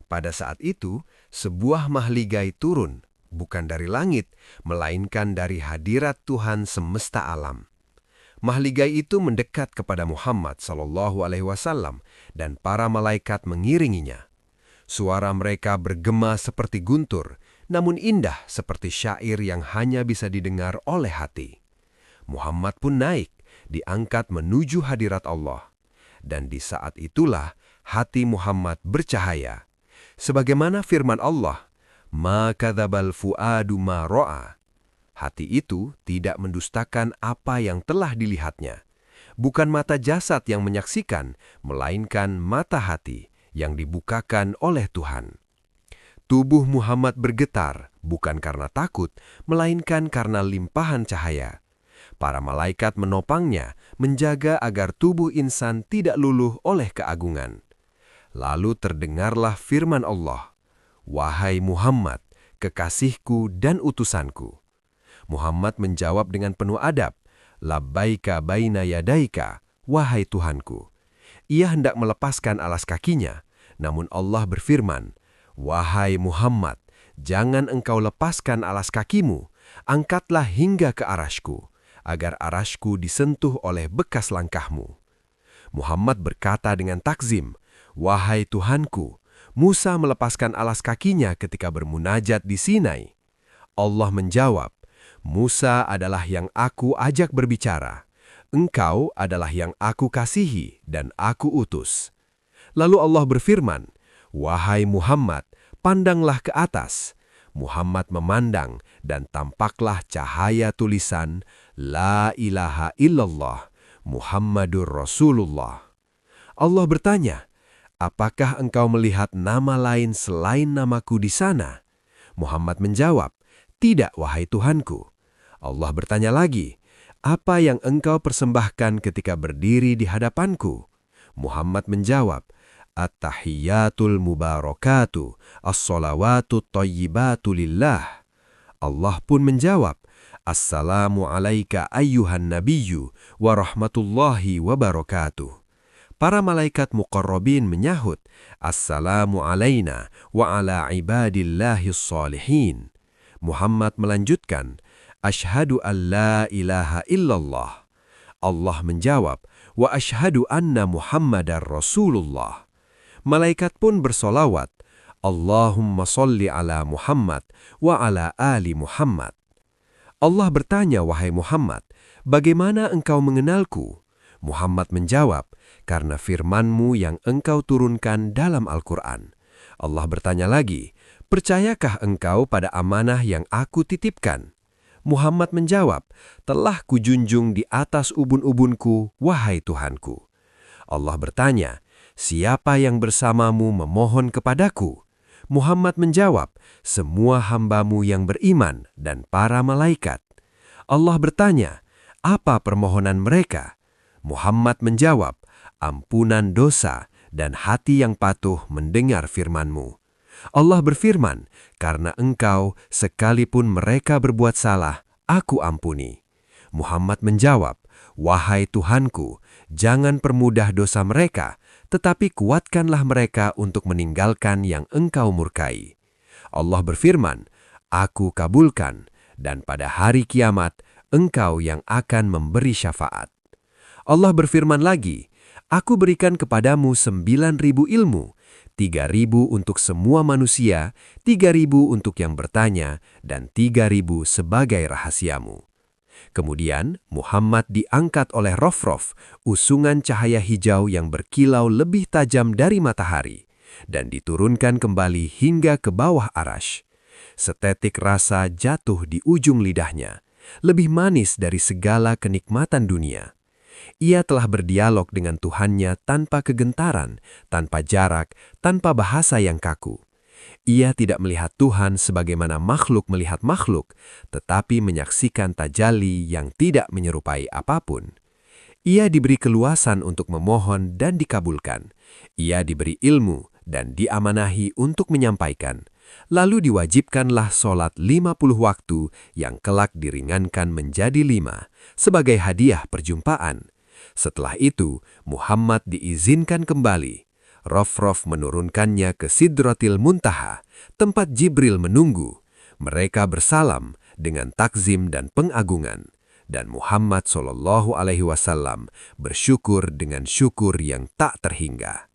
Pada saat itu, sebuah mahligai turun, bukan dari langit, melainkan dari hadirat Tuhan semesta alam. Mahligai itu mendekat kepada Muhammad SAW dan para malaikat mengiringinya. Suara mereka bergema seperti guntur, namun indah seperti syair yang hanya bisa didengar oleh hati. Muhammad pun naik, diangkat menuju hadirat Allah. Dan di saat itulah hati Muhammad bercahaya. Sebagaimana firman Allah, "Ma kadzabal fuadu ma ra'a." Hati itu tidak mendustakan apa yang telah dilihatnya. Bukan mata jasad yang menyaksikan, melainkan mata hati yang dibukakan oleh Tuhan. Tubuh Muhammad bergetar, bukan karena takut, melainkan karena limpahan cahaya. Para malaikat menopangnya, menjaga agar tubuh insan tidak luluh oleh keagungan. Lalu terdengarlah firman Allah, "Wahai Muhammad, kekasihku dan utusanku." Muhammad menjawab dengan penuh adab, "Labbaika baina yadaika, wahai Tuhanku." Ia hendak melepaskan alas kakinya, namun Allah berfirman, "Wahai Muhammad, jangan engkau lepaskan alas kakimu, angkatlah hingga ke arasku, agar arasku disentuh oleh bekas langkahmu." Muhammad berkata dengan takzim, "Wahai Tuhanku, Musa melepaskan alas kakinya ketika bermunajat di Sinai." Allah menjawab, "Musa adalah yang aku ajak berbicara. Engkau adalah yang aku kasihi dan aku utus." Lalu Allah berfirman, "Wahai Muhammad, pandanglah ke atas." Muhammad memandang dan tampaklah cahaya tulisan, "La ilaha illallah, Muhammadur Rasulullah." Allah bertanya, "Apakah engkau melihat nama lain selain namaku di sana?" Muhammad menjawab, "Tidak, wahai Tuhanku." Allah bertanya lagi, "Apa yang engkau persembahkan ketika berdiri di hadapanku?" Muhammad menjawab, "At-tahiyyatul mubarakatu, as-salawatu thayyibatu lillah." Allah pun menjawab, "Assalamu alaika ayyuhan nabiyyu wa rahmatullahi wa barakatuh." Para malaikat muqarrabin menyahut, "Assalamu alaina wa ala ibadillahis salihin." Muhammad melanjutkan, "Ashhadu an la ilaha illallah." Allah menjawab, "Wa ashhadu anna Muhammadar Rasulullah." Malaikat pun bersolawat, "Allahumma salli ala Muhammad wa ala ali Muhammad." Allah bertanya, "Wahai Muhammad, bagaimana engkau mengenalku?" Muhammad menjawab, "Karena firman-Mu yang engkau turunkan dalam Al-Quran." Allah bertanya lagi, "Percayakah engkau pada amanah yang aku titipkan?" Muhammad menjawab, "Telah kujunjung di atas ubun-ubunku, wahai Tuhanku." Allah bertanya, "Siapa yang bersamamu memohon kepadaku?" Muhammad menjawab, "Semua hamba-Mu yang beriman dan para malaikat." Allah bertanya, "Apa permohonan mereka?" Muhammad menjawab, "Ampunan dosa dan hati yang patuh mendengar firman-Mu." Allah berfirman, "Karena engkau, sekalipun mereka berbuat salah, aku ampuni." Muhammad menjawab, "Wahai Tuhanku, jangan permudah dosa mereka, tetapi kuatkanlah mereka untuk meninggalkan yang engkau murkai." Allah berfirman, "Aku kabulkan, dan pada hari kiamat, engkau yang akan memberi syafaat." Allah berfirman lagi, "Aku berikan kepadamu 9.000 ilmu, 3.000 untuk semua manusia, 3.000 untuk yang bertanya, dan 3.000 sebagai rahasiamu." Kemudian Muhammad diangkat oleh Rof-Rof, usungan cahaya hijau yang berkilau lebih tajam dari matahari, dan diturunkan kembali hingga ke bawah arash. Setetik rasa jatuh di ujung lidahnya, lebih manis dari segala kenikmatan dunia. Ia telah berdialog dengan Tuhannya tanpa kegentaran, tanpa jarak, tanpa bahasa yang kaku. Ia tidak melihat Tuhan sebagaimana makhluk melihat makhluk, tetapi menyaksikan tajalli yang tidak menyerupai apapun. Ia diberi keluasan untuk memohon dan dikabulkan. Ia diberi ilmu dan diamanahi untuk menyampaikan. Lalu diwajibkanlah sholat 50 waktu yang kelak diringankan menjadi 5 sebagai hadiah perjumpaan. Setelah itu, Muhammad diizinkan kembali. Rof-Rof menurunkannya ke Sidratil Muntaha, tempat Jibril menunggu. Mereka bersalam dengan takzim dan pengagungan. Dan Muhammad SAW bersyukur dengan syukur yang tak terhingga.